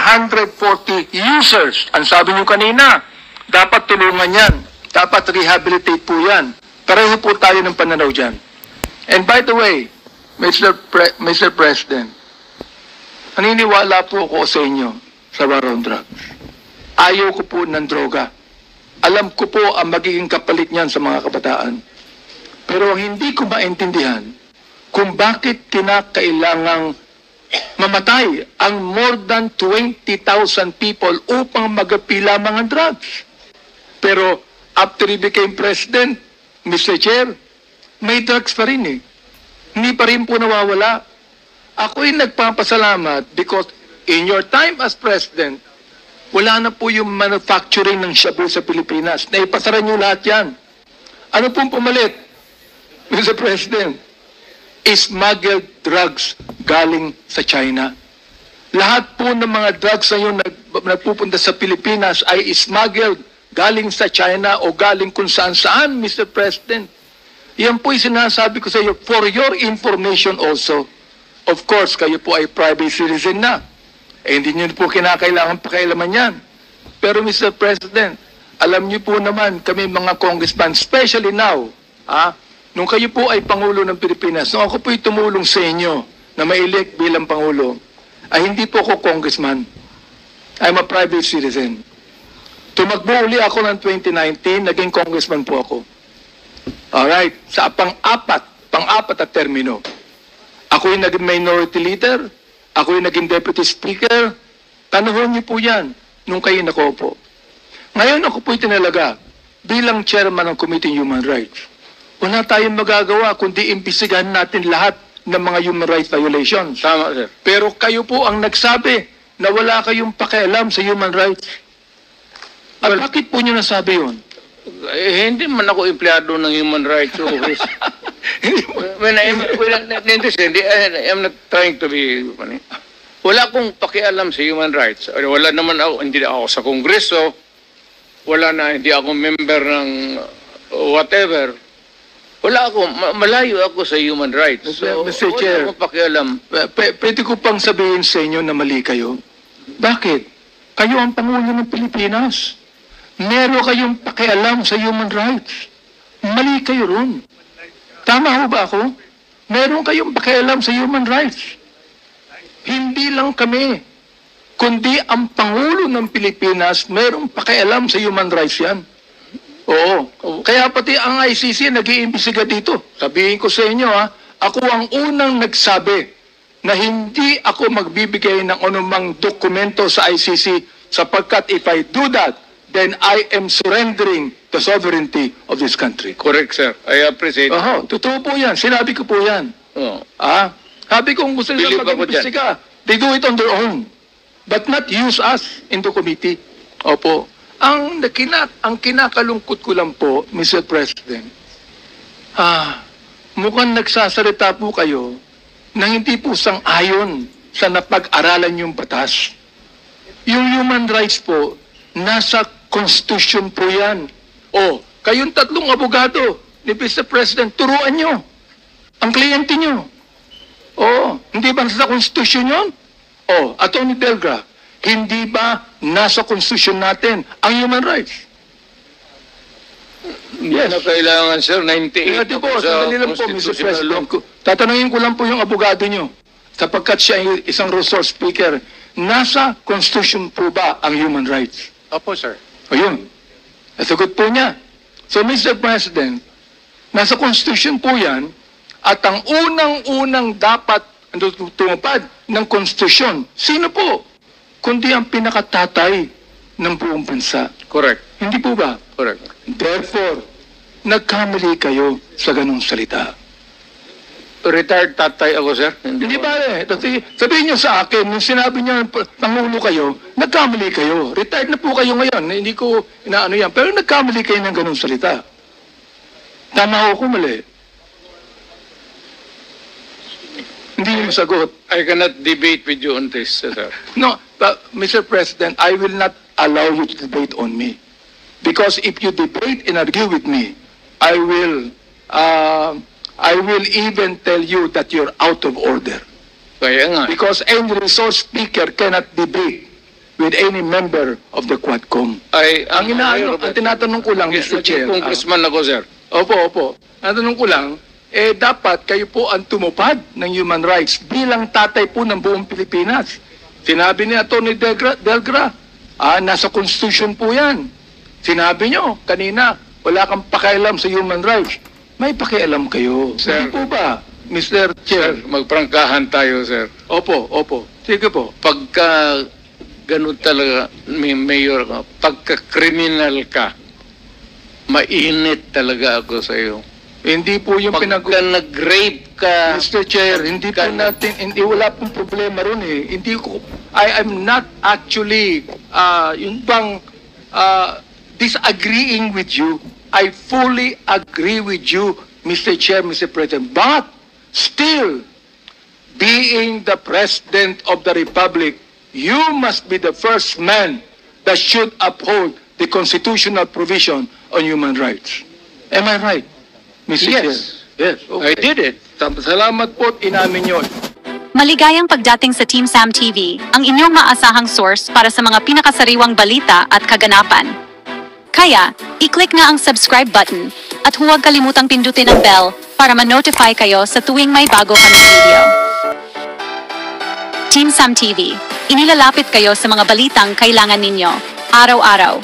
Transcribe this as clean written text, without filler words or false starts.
140 users. Ang sabi nyo kanina, dapat tulungan yan. Dapat rehabilitate po yan. Pareho po tayo ng pananaw dyan. And by the way, Mr. President, naniniwala po ako sa inyo sa war on drugs. Ayaw ko po ng droga. Alam ko po ang magiging kapalit niyan sa mga kabataan. Pero ang hindi ko maintindihan kung bakit kinakailangang mamatay ang more than 20,000 people upang magapila mga drugs. Pero after he became president, Mr. Chair, may drugs pa rin eh. Hindi pa rin po nawawala. Ako'y nagpapasalamat because in your time as president, wala na po yung manufacturing ng shabu sa Pilipinas. Naipasara niyo lahat yan. Ano pong pumalit, Mr. President? Smuggled drugs galing sa China. Lahat po ng mga drugs na yun nagpupunta sa Pilipinas ay smuggled galing sa China o galing kung saan-saan, Mr. President. Yan po'y sinasabi ko sa iyo for your information also. Of course, kayo po ay private citizen na. Eh, hindi nyo po kinakailangan pakialaman yan. Pero Mr. President, alam nyo po naman kami mga congressman, especially now, nung kayo po ay Pangulo ng Pilipinas, nung ako po'y tumulong sa inyo na ma-elect bilang Pangulo, ay hindi po ako congressman. I'm a private citizen. Tumakbo uli ako ng 2019, naging congressman po ako. Alright, sa pang-apat at termino. Ako yung naging minority leader, ako yung naging deputy speaker. Tanahon niyo po yan nung kayo nakaupo. Ngayon ako po'y tinalaga bilang chairman ng Committee on Human Rights. Wala tayong magagawa kundi imbisigahan natin lahat ng mga human rights violations. Tama, sir. Pero kayo po ang nagsabi na wala kayong pakialam sa human rights. At bakit po nyo nasabi yun? Hindi man ako empleyado ng human rights office. When I'm not trying to be funny. Wala akong pakialam sa human rights. Wala naman ako, hindi ako sa Kongreso. Hindi ako member ng whatever. Wala ako, malayo ako sa human rights. So, Mr. Chair, wala akong pakialam. Pwede ko pang sabihin sa inyo na mali kayo. Bakit? Kayo ang Pangulo ng Pilipinas. Meron kayong pakialam sa human rights. Mali kayo ron. Tama ho ba ako? Meron kayong pakialam sa human rights. Hindi lang kami, kundi ang Pangulo ng Pilipinas, merong pakialam sa human rights yan. Oo. Kaya pati ang ICC nag-iimbestiga dito. Sabihin ko sa inyo ako ang unang nagsabi na hindi ako magbibigay ng anumang dokumento sa ICC sapagkat if I do that, then I am surrendering the sovereignty of this country. Correct, sir. I appreciate it. Totoo po yan. Sinabi ko po yan. Sabi ko kung gusto nila mag-imbestiga, they do it on their own. But not use us in the committee. Opo. Ang kinakalungkot ko lang po, Mr. President, mukhang nagsasalita po kayo na hindi po sang-ayon sa napag-aralan yung batas. Yung human rights po, nasa Constitution po yan. Kayong tatlong abogado ni Mr. President, turuan nyo ang kliyente nyo. Hindi ba nasa Constitution yun? Attorney Delgra, hindi ba nasa Constitution natin ang human rights? Yes. Na kailangan, sir, 98 po, sandali lang po, Mr. President. Tatanungin ko lang po yung abogado nyo, sapagkat siya ay isang resource speaker, nasa Constitution po ba ang human rights? Opo, sir. Ayun. Nasagot po niya. So, Mr. President, nasa Constitution po yan, at ang unang-unang dapat tumupad ng Constitution, sino po? Kundi ang pinakatatay ng buong bansa. Correct. Hindi po ba? Correct. Therefore, nagkamali kayo sa ganong salita. Retired tatay ako, sir. Hindi ba sabihin niyo sa akin, nung sinabi niyo Pangulo kayo, nagkamali kayo. Retired na po kayo ngayon. Hindi ko inaano yan. Pero nagkamali kayo ng ganong salita. Tama ako mali. Hindi mo sagot. I cannot debate with you on this, sir. No, but Mr. President, I will not allow you to debate on me. Because if you debate and argue with me, I will even tell you that you're out of order. Kaya nga. Because any resource speaker cannot debate with any member of the Quadcom. Ang tinatanong ko lang, Mr. Chair. Congressman ako, sir. Opo. Ang tanong ko lang, dapat kayo po ang tumupad ng human rights bilang tatay po ng buong Pilipinas. Sinabi ni Atty. Delgra, nasa Constitution po yan. Sinabi nyo kanina, wala kang pakialam sa human rights. May pakialam kayo. Sir. Hindi po ba, Mr. Chair? Sir, magprangkahan tayo, sir. Opo. Sige po. Pagka ganun talaga, Mayor, pagka-criminal ka, mainit talaga ako sa iyo. Hindi po yung Pagka nag-rape ka, Mr. Chair, hindi po natin, wala pong problema ron eh. I am not actually, yung bang, disagreeing with you. I fully agree with you, Mr. Chair, Mr. President. But, still, being the President of the Republic, you must be the first man that should uphold the constitutional provision on human rights. Am I right, Mr. Chair? Yes. I did it. Salamat po, inamin nyo. Maligayang pagdating sa Team Sam TV, ang inyong maasahang source para sa mga pinakasariwang balita at kaganapan. Kaya, i-click nga ang subscribe button at huwag kalimutang pindutin ang bell para ma-notify kayo sa tuwing may bago kaming video. Team Sam TV, inilalapit kayo sa mga balitang kailangan ninyo, araw-araw.